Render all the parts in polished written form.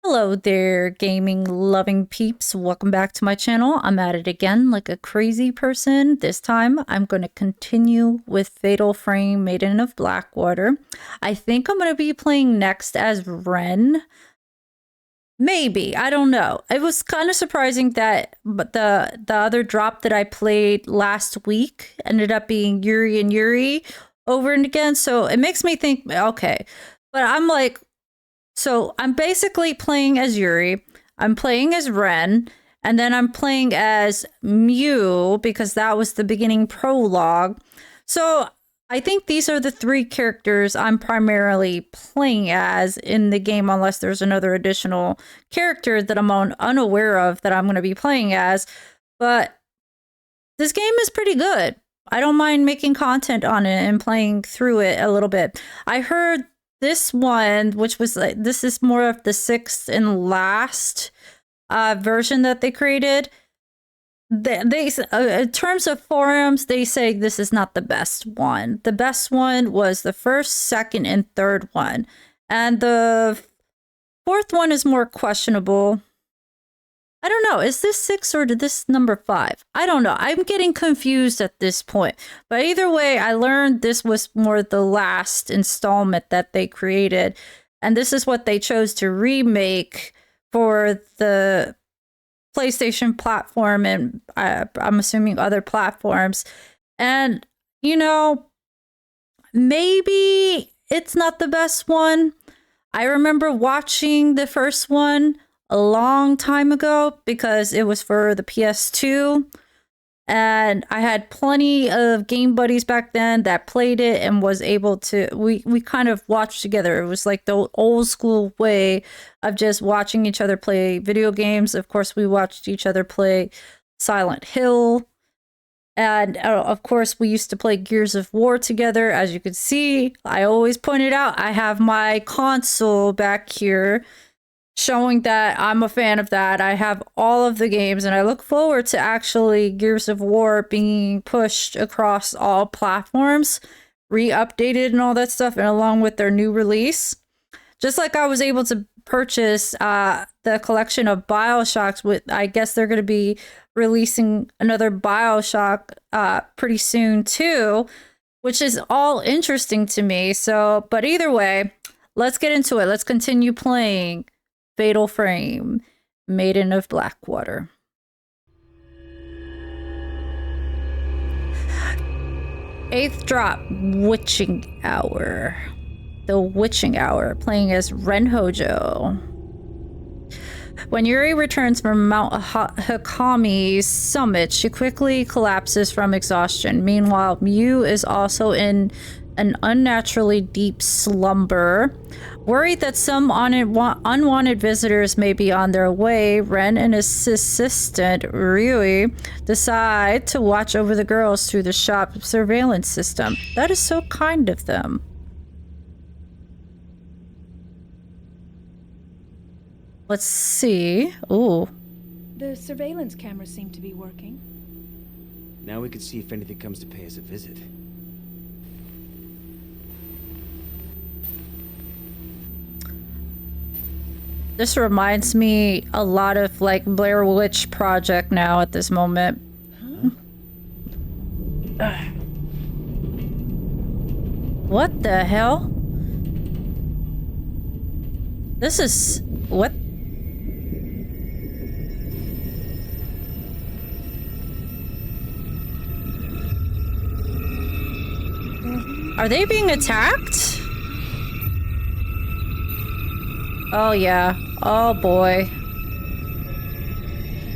Hello there, gaming loving peeps. Welcome back to my channel. I'm at it again like a crazy person. This time I'm going to continue with Fatal Frame Maiden of Blackwater. I think I'm going to be playing next as Ren. Maybe, I don't know. It was kind of surprising that the other drop that I played last week ended up being Yuri and Yuri over and again. So it makes me think, okay. But I'm like, so I'm basically playing as Yuri, I'm playing as Ren, and then I'm playing as Mew because that was the beginning prologue. So I think these are the three characters I'm primarily playing as in the game, unless there's another additional character that I'm unaware of that I'm going to be playing as. But this game is pretty good. I don't mind making content on it and playing through it a little bit. I heard this one, which was like, this is more of the sixth and last version that they created. They in terms of forums, they say this is not the best one. The best one was the first, second, and third one. And the fourth one is more questionable. I don't know. Is this 6 or did this number 5? I don't know. I'm getting confused at this point. But either way, I learned this was more the last installment that they created. And this is what they chose to remake for the PlayStation platform and I'm assuming other platforms. And, you know, maybe it's not the best one. I remember watching the first one a long time ago because it was for the PS2 and I had plenty of game buddies back then that played it and was able to we kind of watched together. It was like the old school way of just watching each other play video games. Of course, we watched each other play Silent Hill, and of course we used to play Gears of War together. As you can see, I always pointed out I have my console back here showing that I'm a fan of that. I have all of the games and I look forward to actually Gears of War being pushed across all platforms, re-updated and all that stuff, and along with their new release. Just like I was able to purchase the collection of BioShocks with, I guess they're going to be releasing another BioShock pretty soon too, which is all interesting to me. So, but either way, let's get into it. Let's continue playing Fatal Frame, Maiden of Blackwater. Eighth drop, Witching Hour. The Witching Hour, playing as Ren Hojo. When Yuri returns from Mount Hakami's summit, she quickly collapses from exhaustion. Meanwhile, Mew is also in an unnaturally deep slumber. Worried that some unwanted visitors may be on their way, Ren and his assistant, Ryui, decide to watch over the girls through the shop surveillance system. That is so kind of them. Let's see. Ooh. The surveillance cameras seem to be working. Now we can see if anything comes to pay us a visit. This reminds me a lot of like Blair Witch Project now at this moment. Huh? What the hell? This is... what? Are they being attacked? Oh yeah. Oh boy.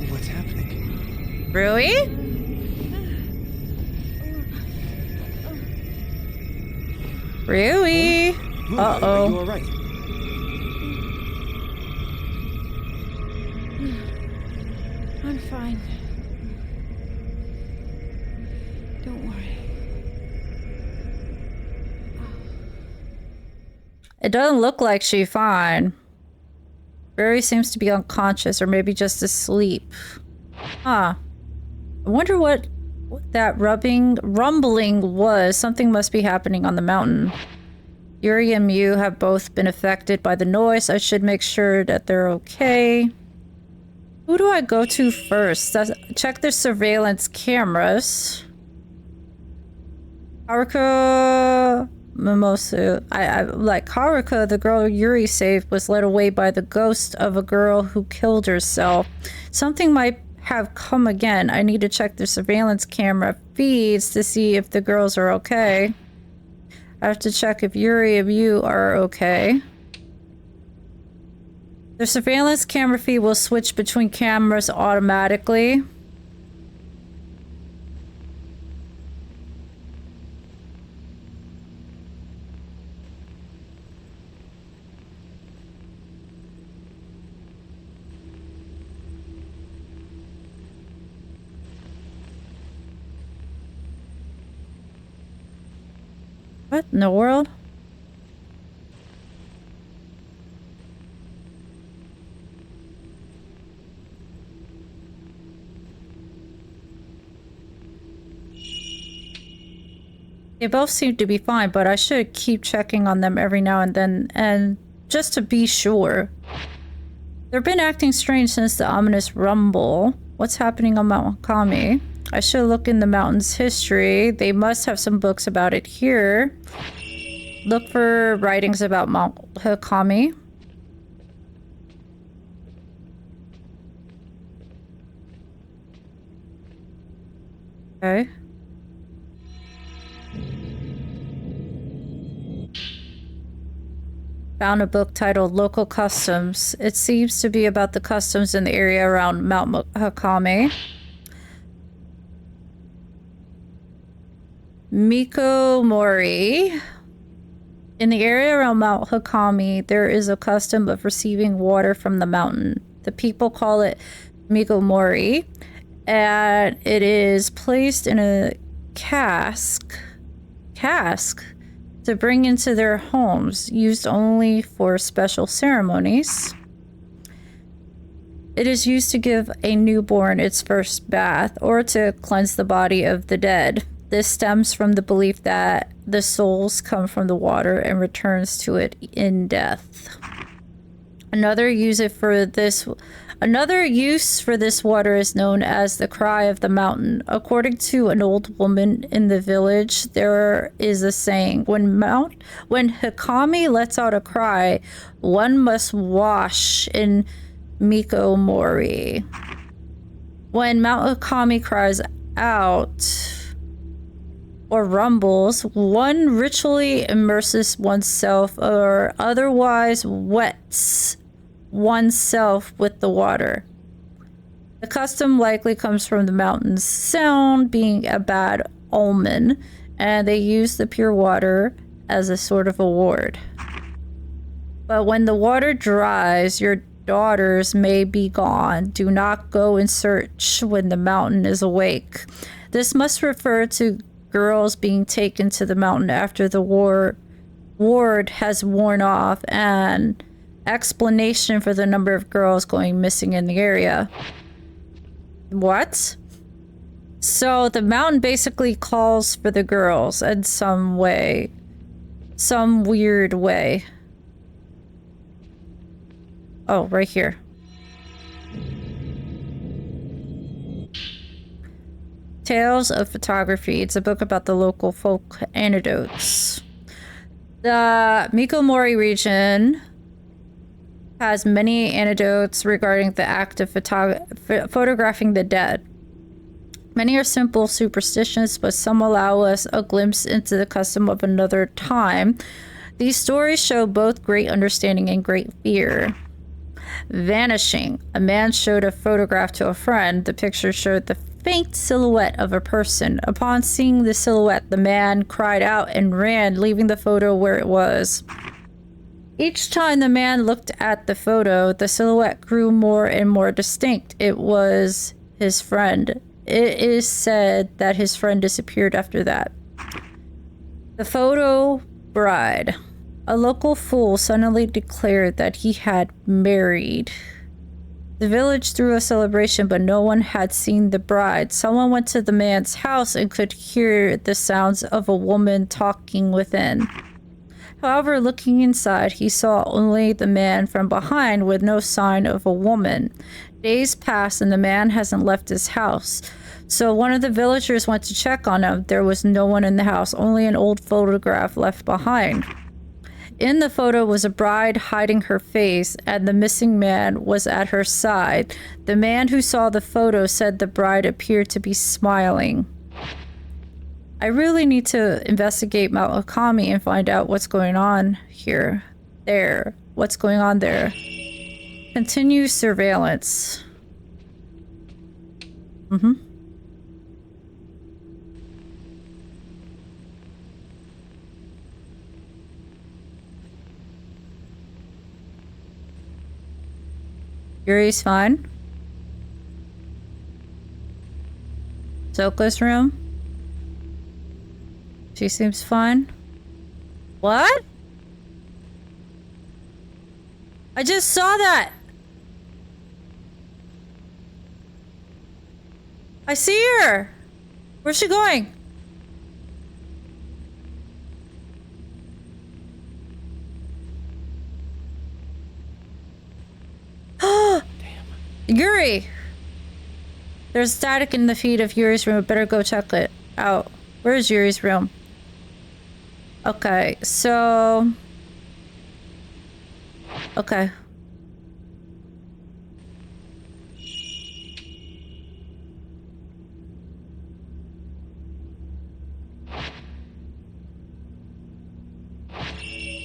What's happening? Really? Really? Uh-oh. Are you all right? I'm fine. Don't worry. It doesn't look like she's fine. Barry seems to be unconscious or maybe just asleep. Huh. I wonder what that rumbling was. Something must be happening on the mountain. Yuri and Mew have both been affected by the noise. I should make sure that they're okay. Who do I go to first? Check the surveillance cameras. Haruka Mimosu. I like Haruka, the girl Yuri saved, was led away by the ghost of a girl who killed herself. Something might have come again. I need to check the surveillance camera feeds to see if the girls are okay. I have to check if Yuri and you are okay. The surveillance camera feed will switch between cameras automatically. What in the world? They both seem to be fine, but I should keep checking on them every now and then, and just to be sure. They've been acting strange since the ominous rumble. What's happening on Mount Hakami? I should look in the mountain's history. They must have some books about it here. Look for writings about Mount Hakami. Okay. Found a book titled Local Customs. It seems to be about the customs in the area around Mount Hakami. Miko Mori. In the area around Mount Hakami, there is a custom of receiving water from the mountain. The people call it Miko Mori, and it is placed in a cask to bring into their homes, used only for special ceremonies. It is used to give a newborn its first bath or to cleanse the body of the dead. This stems from the belief that the souls come from the water and returns to it in death. Another use for this water is known as the cry of the mountain. According to an old woman in the village, there is a saying: when Hakami lets out a cry, one must wash in Miko Mori. When Mount Hakami cries out or rumbles, one ritually immerses oneself or otherwise wets oneself with the water. The custom likely comes from the mountain's sound being a bad omen, and they use the pure water as a sort of award. But when the water dries, your daughters may be gone. Do not go in search when the mountain is awake. This must refer to girls being taken to the mountain after the ward has worn off, and explanation for the number of girls going missing in the area. What? So the mountain basically calls for the girls in some way. Some weird way. Oh, right here. Tales of Photography. It's a book about the local folk anecdotes. The Mikomori region has many anecdotes regarding the act of photographing the dead. Many are simple superstitions, but some allow us a glimpse into the custom of another time. These stories show both great understanding and great fear. Vanishing. A man showed a photograph to a friend. The picture showed the faint silhouette of a person. Upon seeing the silhouette, the man cried out and ran, leaving the photo where it was. Each time the man looked at the photo, the silhouette grew more and more distinct. It was his friend. It is said that his friend disappeared after that. The photo bride. A local fool suddenly declared that he had married. The village threw a celebration, but no one had seen the bride. Someone went to the man's house and could hear the sounds of a woman talking within. However, looking inside, he saw only the man from behind with no sign of a woman. Days passed and the man hasn't left his house. So one of the villagers went to check on him. There was no one in the house, only an old photograph left behind. In the photo was a bride hiding her face, and the missing man was at her side. The man who saw the photo said the bride appeared to be smiling. I really need to investigate Mount Okami and find out what's going on here. There. What's going on there? Continue surveillance. Yuri's fine. Soka's room. She seems fine. What? I just saw that. I see her. Where's she going? Yuri! There's static in the feed of Yuri's room. Better go check it out. Where's Yuri's room? Okay, so... Okay.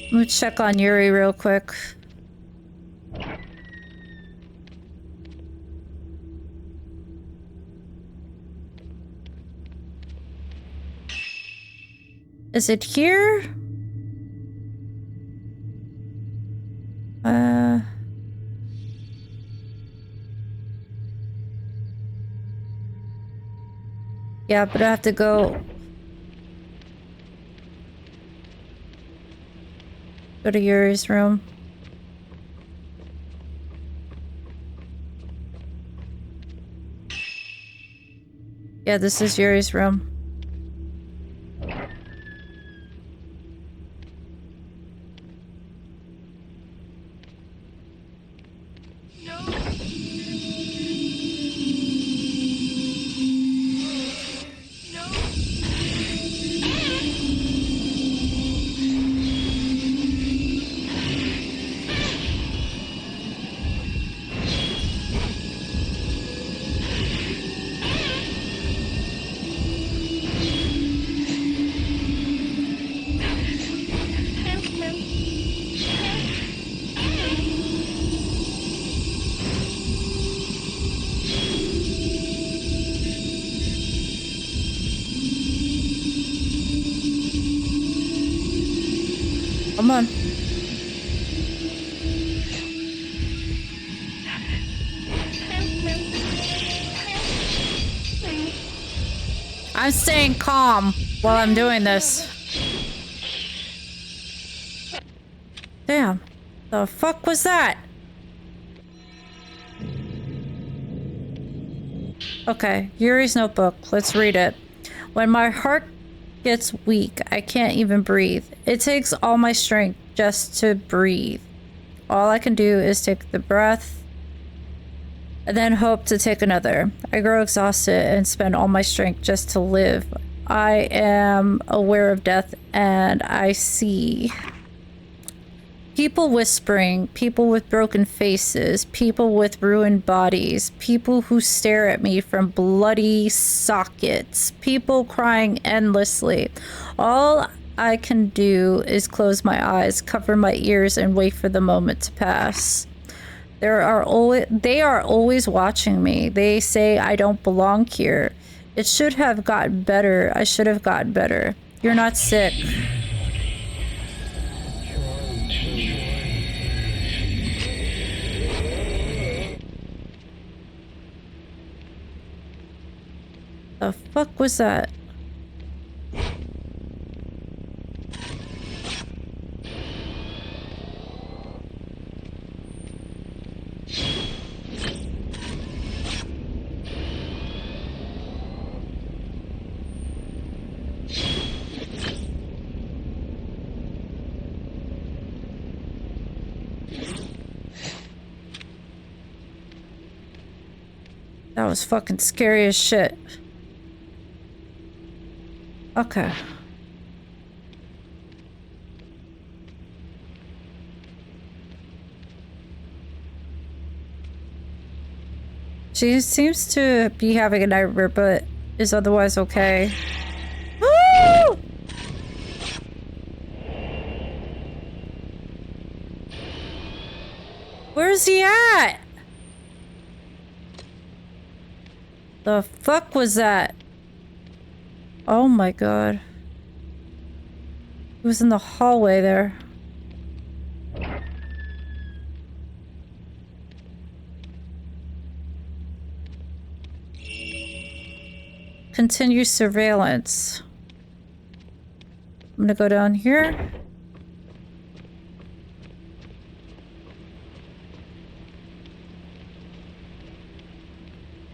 Let me check on Yuri real quick. Is it here? Yeah, but I have to go to Yuri's room. Yeah, this is Yuri's room. Come on. I'm staying calm while I'm doing this. Damn. The fuck was that? Okay, Yuri's notebook. Let's read it. When my heart gets weak, I can't even breathe. It takes all my strength just to breathe. All I can do is take the breath and then hope to take another. I grow exhausted and spend all my strength just to live. I am aware of death and I see people whispering, people with broken faces, people with ruined bodies, people who stare at me from bloody sockets, people crying endlessly. All I can do is close my eyes, cover my ears, and wait for the moment to pass. They are always watching me. They say I don't belong here. It should have gotten better. I should have gotten better. You're not sick. The fuck was that? That was fucking scary as shit. Okay. She seems to be having a nightmare, but is otherwise okay. Woo! Where's he at? The fuck was that? Oh my god. He was in the hallway there. Continue surveillance. I'm gonna go down here.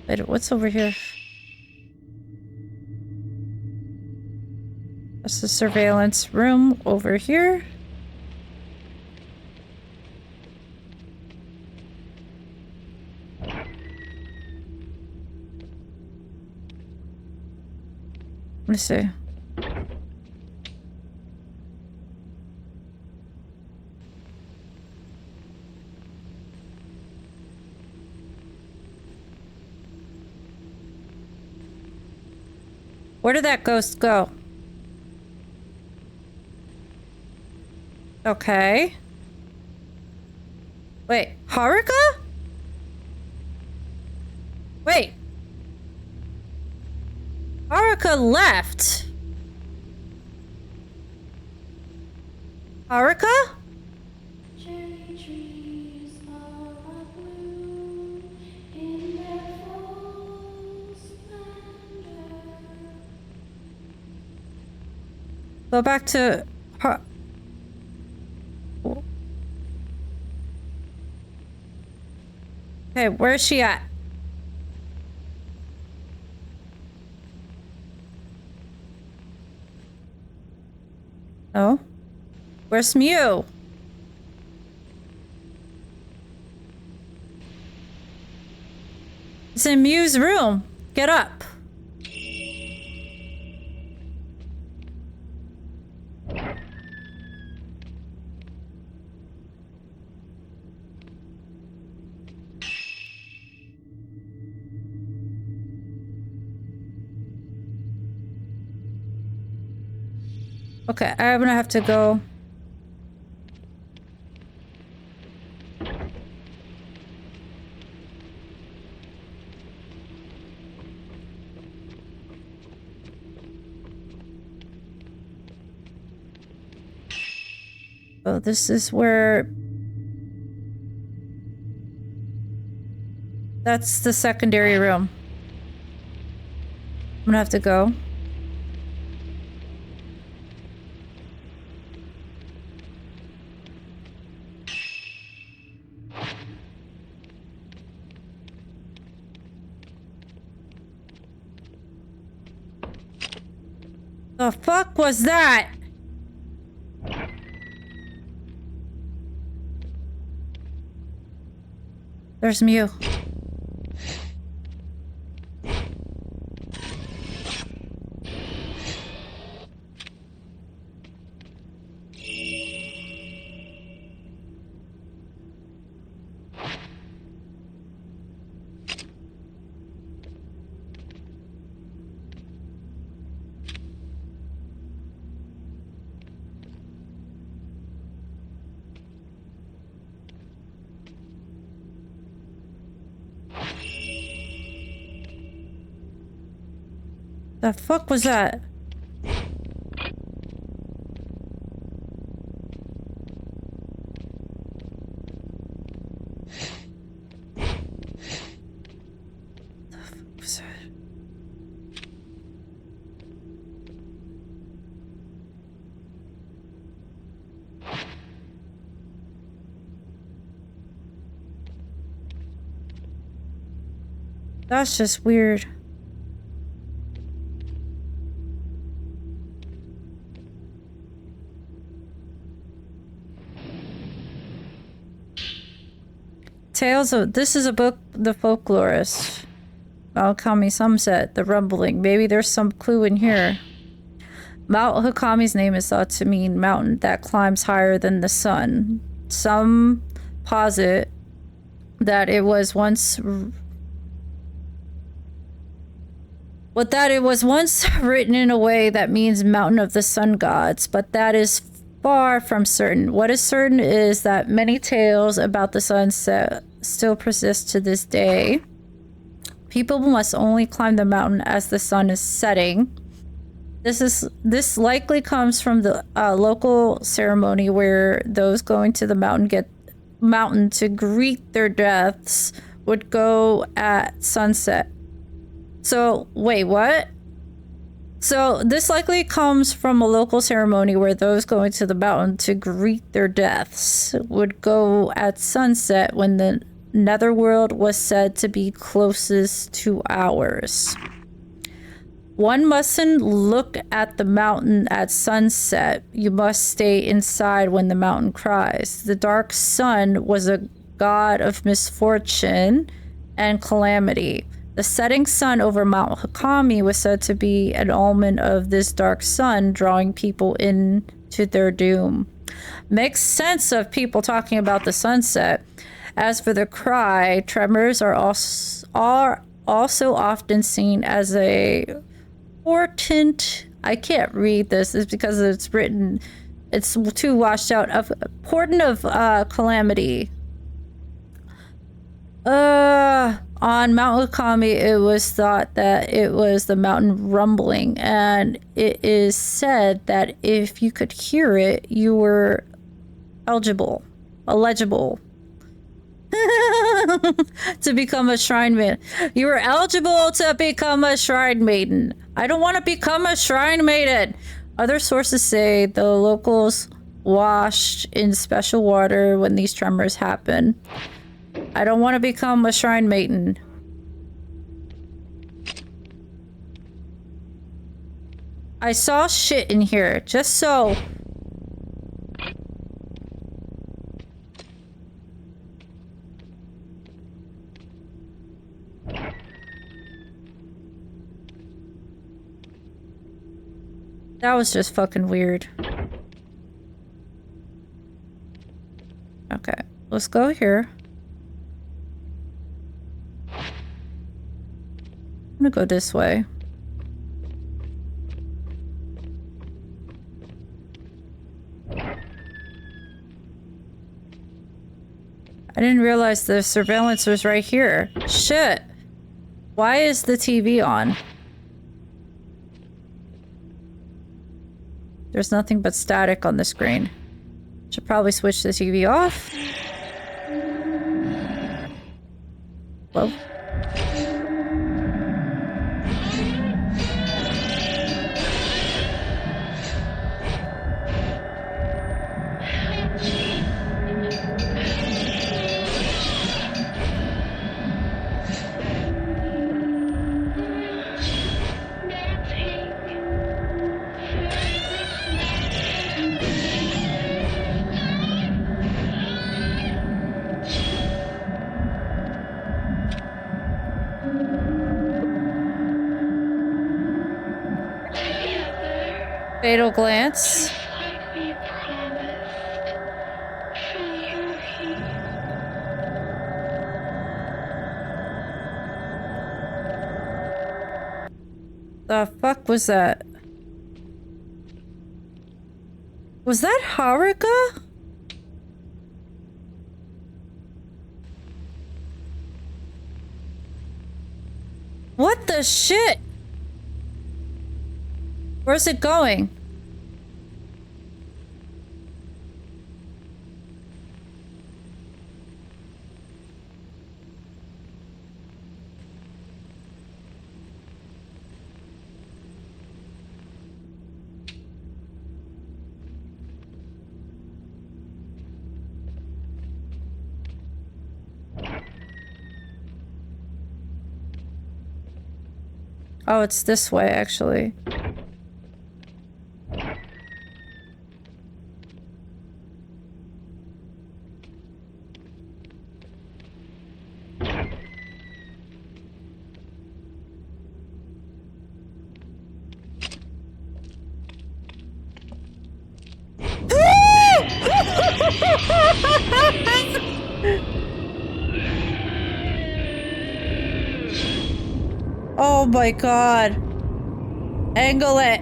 Wait, what's over here? That's the surveillance room over here. Let me see. Where did that ghost go? Okay. Wait, Haruka? Wait. Haruka left. Haruka? Cherry trees are blue in their fall splendor. Go back to her. Okay, where's she at? Oh? Where's Mew? It's in Mew's room. Get up. Okay, I'm gonna have to go. Oh, this is where... That's the secondary room. I'm gonna have to go. The fuck was that? There's Mew. The fuck was that? The fuck was that? That's just weird. Tales of... This is a book, The Folklorist. Mount Hakami Sunset, the rumbling. Maybe there's some clue in here. Mount Hakami's name is thought to mean mountain that climbs higher than the sun. Some posit that it was once written in a way that means mountain of the sun gods, but that is far from certain. What is certain is that many tales about the sunset still persist to this day. People must only climb the mountain as the sun is setting. This likely comes from the local ceremony where those going to the mountain to greet their deaths would go at sunset. So, wait, what? So, this likely comes from a local ceremony where those going to the mountain to greet their deaths would go at sunset when the netherworld was said to be closest to ours. One mustn't look at the mountain at sunset. You must stay inside when the mountain cries. The dark sun was a god of misfortune and calamity. The setting sun over Mount Hakami was said to be an omen of this dark sun drawing people into their doom. Makes sense of people talking about the sunset. As for the cry, tremors are also often seen as a portent. I can't read this. It's because it's written. It's too washed out. Of portent of calamity. On Mount Hakami, it was thought that it was the mountain rumbling, and it is said that if you could hear it, you were eligible to become a shrine maiden. You were eligible to become a shrine maiden. I don't want to become a shrine maiden. Other sources say the locals washed in special water when these tremors happen. I don't want to become a shrine maiden. I saw shit in here, just so. That was just fucking weird. Okay, let's go here. I'm gonna go this way. I didn't realize the surveillance was right here. Shit. Why is the TV on? There's nothing but static on the screen. Should probably switch the TV off. Whoa. Fatal glance. Like we promised. From your heat. The fuck was that? Was that Haruka? What the shit? Where's it going? Oh, it's this way, actually. Oh my god. Angle it.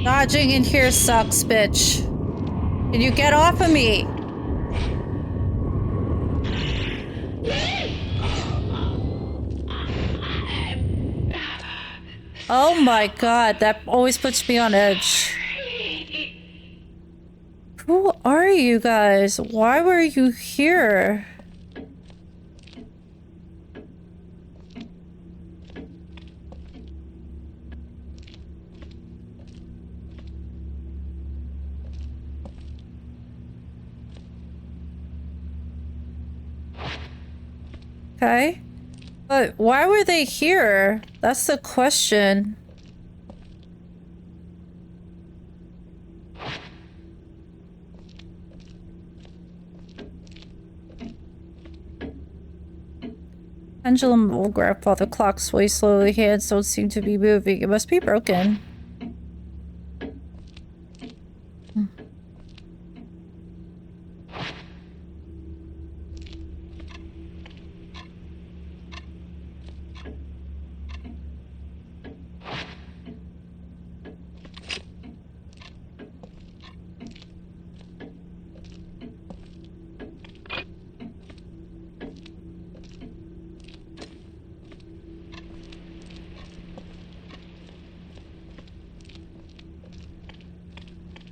Dodging in here sucks, bitch. Can you get off of me? Oh my god, that always puts me on edge. Who are you guys? Why were you here? Okay. But why were they here? That's the question. Pendulum will grab while the clock sways slowly. Hands don't seem to be moving. It must be broken.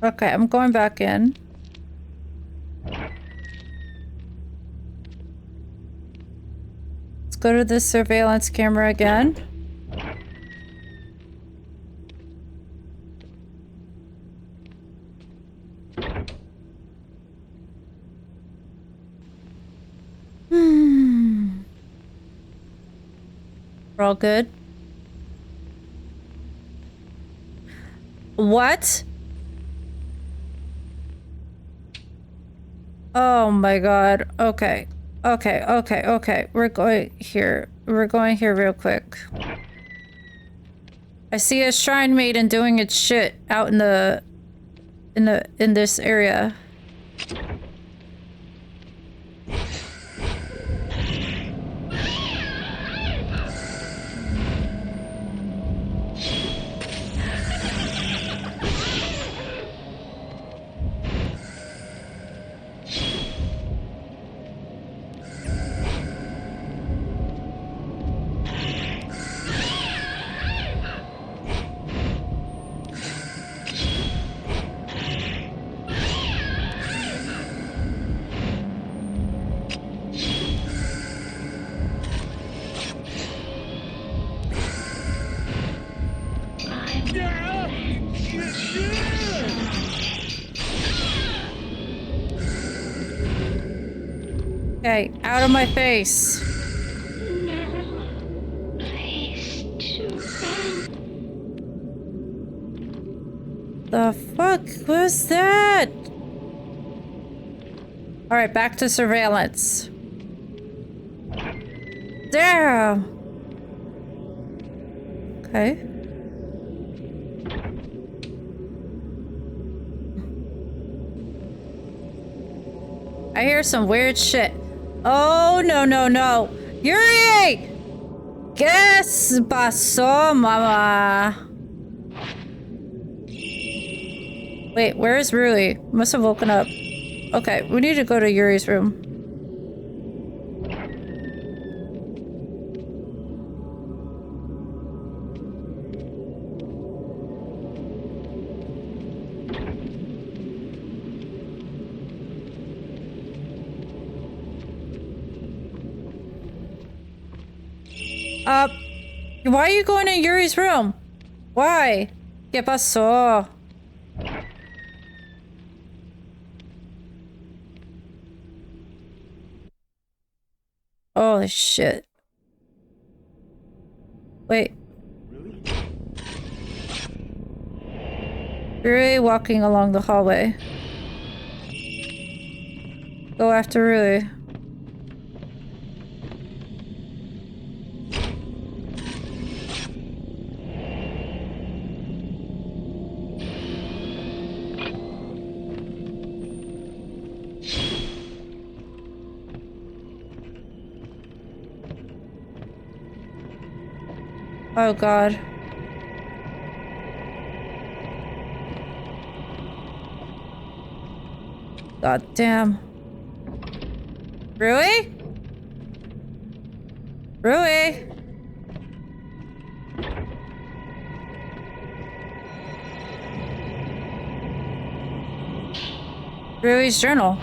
Okay, I'm going back in. Let's go to the surveillance camera again. We're all good. What? Oh my god. Okay. Okay. We're going here. We're going here real quick. I see a shrine maiden doing its shit out in this area. Okay, out of my face. No place to run. The fuck was that? Alright, back to surveillance. Damn! Okay. I hear some weird shit. Oh, no. Yuri! ¿Qué pasó, mama? Wait, where is Rui? Must have woken up. Okay, we need to go to Yuri's room. Why are you going in Yuri's room? Why? ¿Qué pasó? Holy shit. Wait. Rui walking along the hallway. Go after Rui. Oh god. God damn. Rui? Rui? Rui's journal.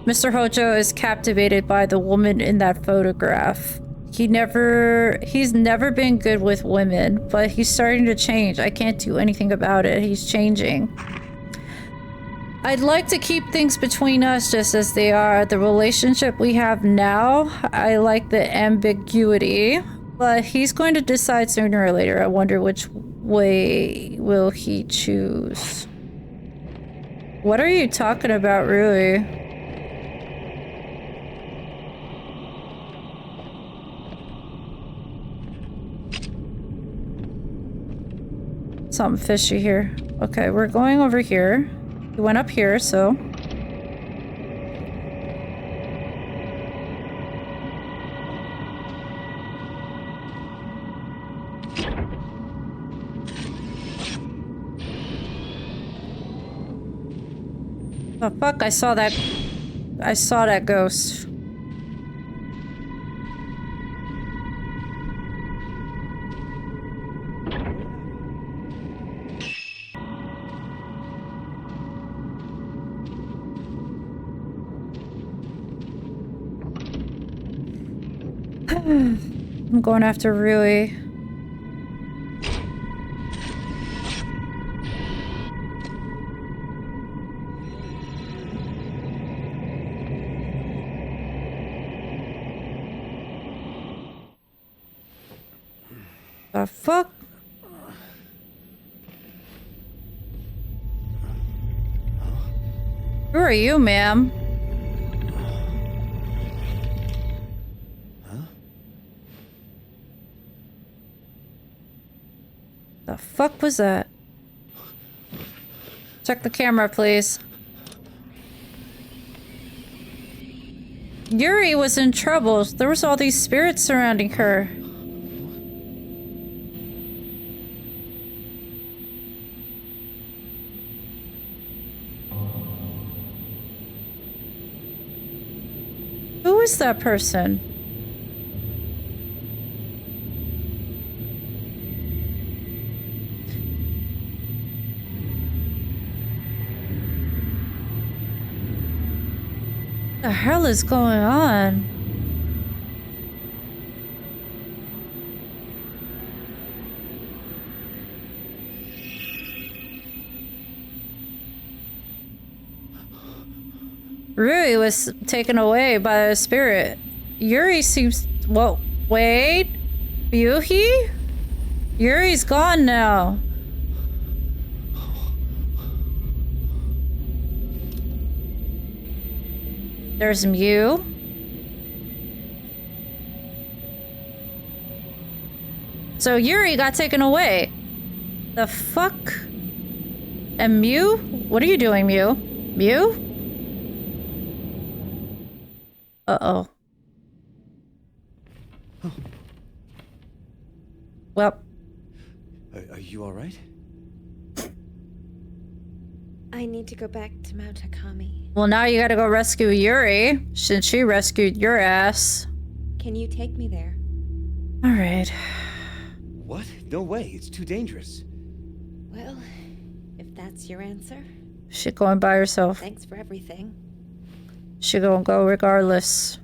Mr. Hojo is captivated by the woman in that photograph. He's never been good with women, but he's starting to change. I can't do anything about it. He's changing. I'd like to keep things between us just as they are. The relationship we have now, I like the ambiguity, but he's going to decide sooner or later. I wonder which way will he choose. What are you talking about, Rui? Something fishy here. Okay, we're going over here. We went up here, so... Oh fuck, I saw that ghost. I'm going after Rui. The fuck? Who are you, ma'am? The fuck was that? Check the camera, please. Yuri was in trouble. There was all these spirits surrounding her. Who is that person? What the hell is going on? Rui was taken away by a spirit. Yuri seems... Whoa, wait. Yuhi? Yuri's gone now. There's Mew. So Yuri got taken away. The fuck? And Mew? What are you doing, Mew? Mew? Uh-oh. Oh. Well. Are you all right? I need to go back to Mount Hakami. Well, now you gotta go rescue Yuri, since she rescued your ass. Can you take me there? Alright. What? No way. It's too dangerous. Well, if that's your answer, She going by herself. thanks for everything. She gonna go regardless.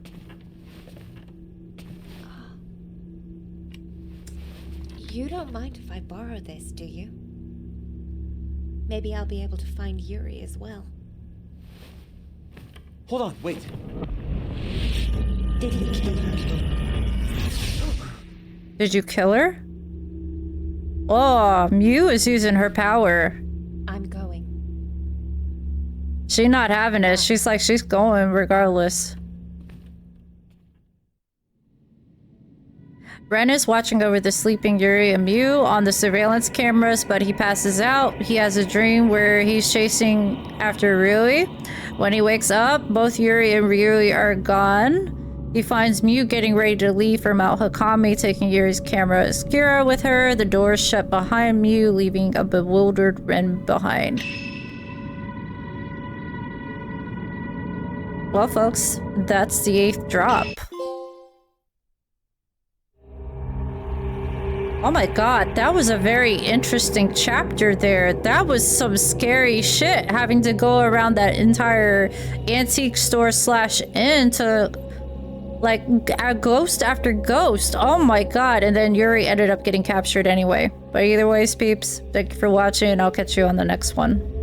You don't mind if I borrow this, do you? Maybe I'll be able to find Yuri as well. Hold on, wait. Did he kill her? Did you kill her? Oh, Mew is using her power. I'm going. She not having it. She's like, she's going regardless. Ren is watching over the sleeping Yuri and Mew on the surveillance cameras, but he passes out. He has a dream where he's chasing after Rui. When he wakes up, both Yuri and Rui are gone. He finds Mew getting ready to leave for Mount Hakame, taking Yuri's camera Skira with her. The door shut behind Mew, leaving a bewildered Ren behind. Well, folks, that's the 8th drop. Oh my god, that was a very interesting chapter there. That was some scary shit, having to go around that entire antique store / inn to, like, a ghost after ghost. Oh my god, and then Yuri ended up getting captured anyway. But either ways, peeps, thank you for watching, and I'll catch you on the next one.